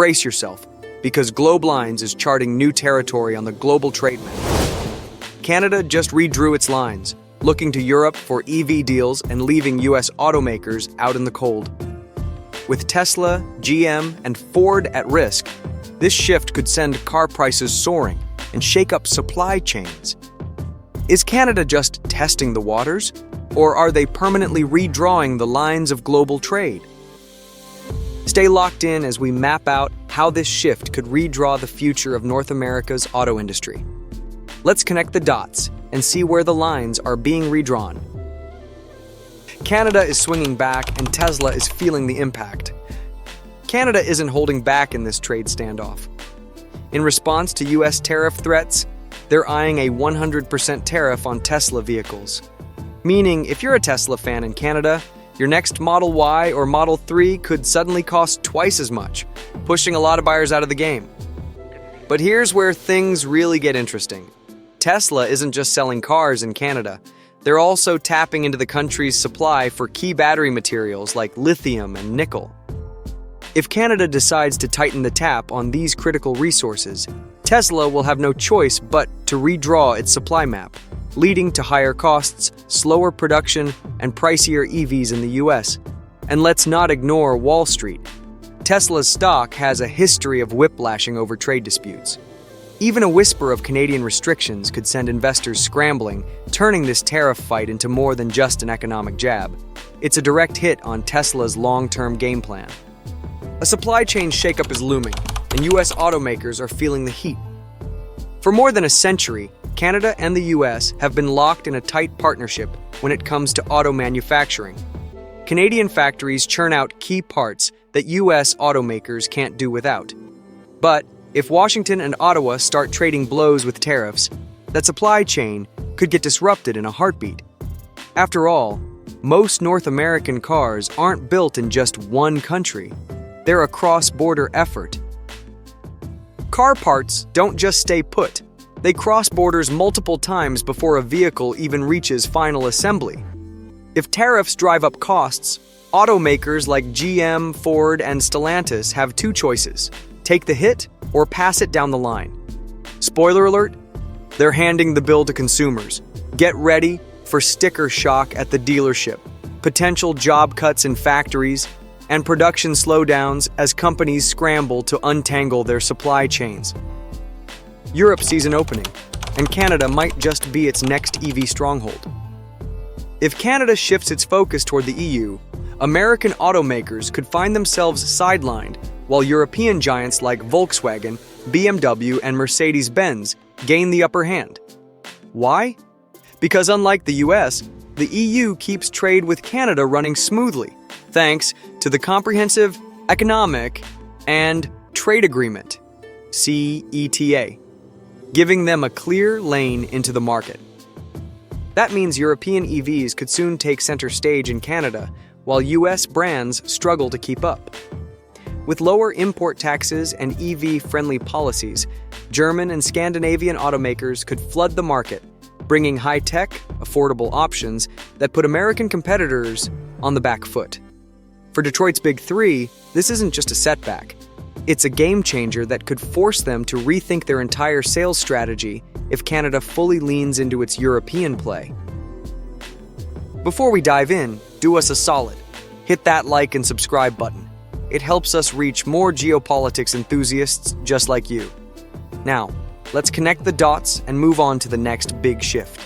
Brace yourself, because Globe Lines is charting new territory on the global trade map. Canada just redrew its lines, looking to Europe for EV deals and leaving US automakers out in the cold. With Tesla, GM, and Ford at risk, this shift could send car prices soaring and shake up supply chains. Is Canada just testing the waters, or are they permanently redrawing the lines of global trade? Stay locked in as we map out how this shift could redraw the future of North America's auto industry. Let's connect the dots and see where the lines are being redrawn. Canada is swinging back and Tesla is feeling the impact. Canada isn't holding back in this trade standoff. In response to US tariff threats, they're eyeing a 100% tariff on Tesla vehicles. Meaning, if you're a Tesla fan in Canada, your next Model Y or Model 3 could suddenly cost twice as much, pushing a lot of buyers out of the game. But here's where things really get interesting. Tesla isn't just selling cars in Canada. They're also tapping into the country's supply for key battery materials like lithium and nickel. If Canada decides to tighten the tap on these critical resources, Tesla will have no choice but to redraw its supply map, leading to higher costs, slower production, and pricier EVs in the US. And let's not ignore Wall Street. Tesla's stock has a history of whiplashing over trade disputes. Even a whisper of Canadian restrictions could send investors scrambling, turning this tariff fight into more than just an economic jab. It's a direct hit on Tesla's long-term game plan. A supply chain shakeup is looming, and US automakers are feeling the heat. For more than a century, Canada and the US have been locked in a tight partnership when it comes to auto manufacturing. Canadian factories churn out key parts that US automakers can't do without. But if Washington and Ottawa start trading blows with tariffs, that supply chain could get disrupted in a heartbeat. After all, most North American cars aren't built in just one country. They're a cross-border effort. Car parts don't just stay put. They cross borders multiple times before a vehicle even reaches final assembly. If tariffs drive up costs, automakers like GM, Ford, and Stellantis have two choices: take the hit or pass it down the line. Spoiler alert, they're handing the bill to consumers. Get ready for sticker shock at the dealership, potential job cuts in factories, and production slowdowns as companies scramble to untangle their supply chains. Europe sees an opening, and Canada might just be its next EV stronghold. If Canada shifts its focus toward the EU, American automakers could find themselves sidelined, while European giants like Volkswagen, BMW, and Mercedes-Benz gain the upper hand. Why? Because unlike the US, the EU keeps trade with Canada running smoothly, thanks to the Comprehensive Economic and Trade Agreement, CETA, giving them a clear lane into the market. That means European EVs could soon take center stage in Canada, while US brands struggle to keep up. With lower import taxes and EV-friendly policies, German and Scandinavian automakers could flood the market, bringing high-tech, affordable options that put American competitors on the back foot. For Detroit's Big Three, this isn't just a setback. It's a game changer that could force them to rethink their entire sales strategy if Canada fully leans into its European play. Before we dive in, do us a solid. Hit that like and subscribe button. It helps us reach more geopolitics enthusiasts just like you. Now, let's connect the dots and move on to the next big shift.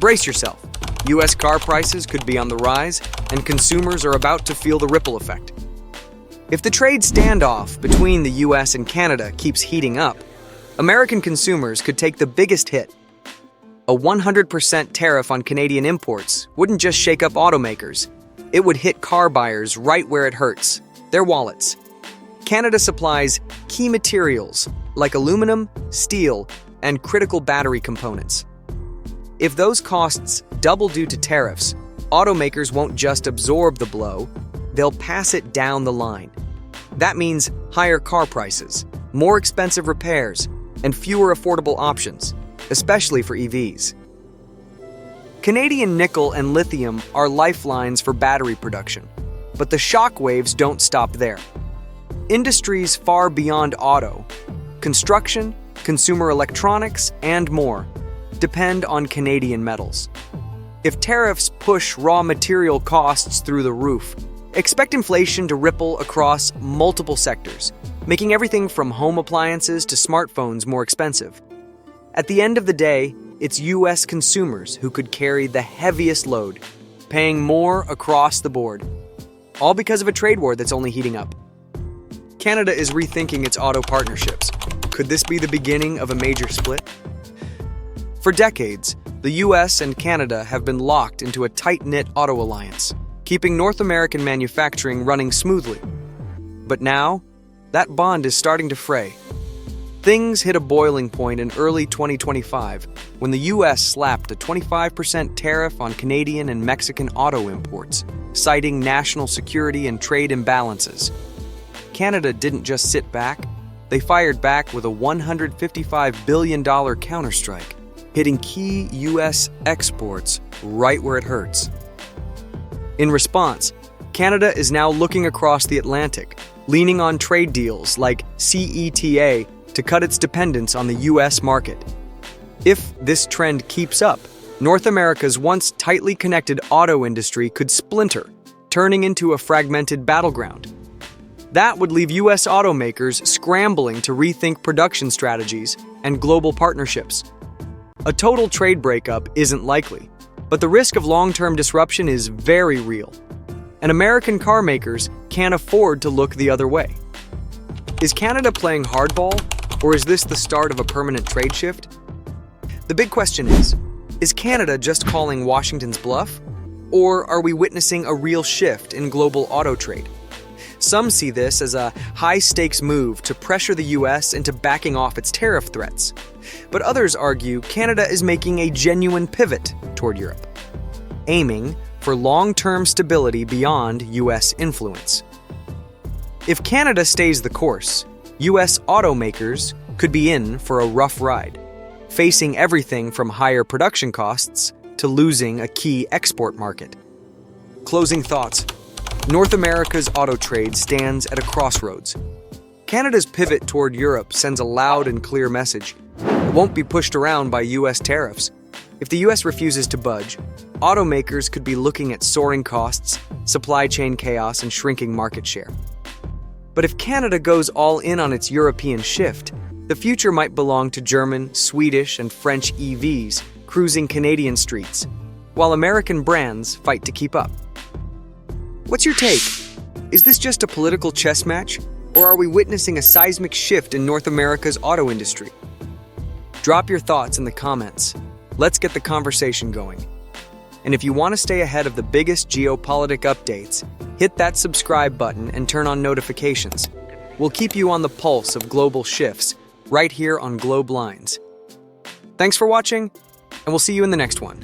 Brace yourself. US car prices could be on the rise, and consumers are about to feel the ripple effect. If the trade standoff between the US and Canada keeps heating up, American consumers could take the biggest hit. A 100% tariff on Canadian imports wouldn't just shake up automakers. It would hit car buyers right where it hurts, their wallets. Canada supplies key materials like aluminum, steel, and critical battery components. If those costs double due to tariffs, automakers won't just absorb the blow, they'll pass it down the line. That means higher car prices, more expensive repairs, and fewer affordable options, especially for EVs. Canadian nickel and lithium are lifelines for battery production, but the shockwaves don't stop there. Industries far beyond auto, construction, consumer electronics, and more depend on Canadian metals. If tariffs push raw material costs through the roof, expect inflation to ripple across multiple sectors, making everything from home appliances to smartphones more expensive. At the end of the day, it's U.S. consumers who could carry the heaviest load, paying more across the board, all because of a trade war that's only heating up. Canada is rethinking its auto partnerships. Could this be the beginning of a major split? For decades, the US and Canada have been locked into a tight-knit auto alliance, keeping North American manufacturing running smoothly. But now, that bond is starting to fray. Things hit a boiling point in early 2025 when the US slapped a 25% tariff on Canadian and Mexican auto imports, citing national security and trade imbalances. Canada didn't just sit back, they fired back with a $155 billion counterstrike, hitting key U.S. exports right where it hurts. In response, Canada is now looking across the Atlantic, leaning on trade deals like CETA to cut its dependence on the U.S. market. If this trend keeps up, North America's once tightly connected auto industry could splinter, turning into a fragmented battleground. That would leave U.S. automakers scrambling to rethink production strategies and global partnerships. A total trade breakup isn't likely, but the risk of long-term disruption is very real, and American car makers can't afford to look the other way. Is Canada playing hardball, or is this the start of a permanent trade shift? The big question is Canada just calling Washington's bluff, or are we witnessing a real shift in global auto trade? Some see this as a high-stakes move to pressure the U.S. into backing off its tariff threats. But others argue Canada is making a genuine pivot toward Europe, aiming for long-term stability beyond U.S. influence. If Canada stays the course, U.S. automakers could be in for a rough ride, facing everything from higher production costs to losing a key export market. Closing thoughts. North America's auto trade stands at a crossroads. Canada's pivot toward Europe sends a loud and clear message. It won't be pushed around by U.S. tariffs. If the U.S. refuses to budge, automakers could be looking at soaring costs, supply chain chaos, and shrinking market share. But if Canada goes all in on its European shift, the future might belong to German, Swedish, and French EVs cruising Canadian streets, while American brands fight to keep up. What's your take? Is this just a political chess match, or are we witnessing a seismic shift in North America's auto industry? Drop your thoughts in the comments. Let's get the conversation going. And if you want to stay ahead of the biggest geopolitical updates, hit that subscribe button and turn on notifications. We'll keep you on the pulse of global shifts right here on Globe Lines. Thanks for watching, and we'll see you in the next one.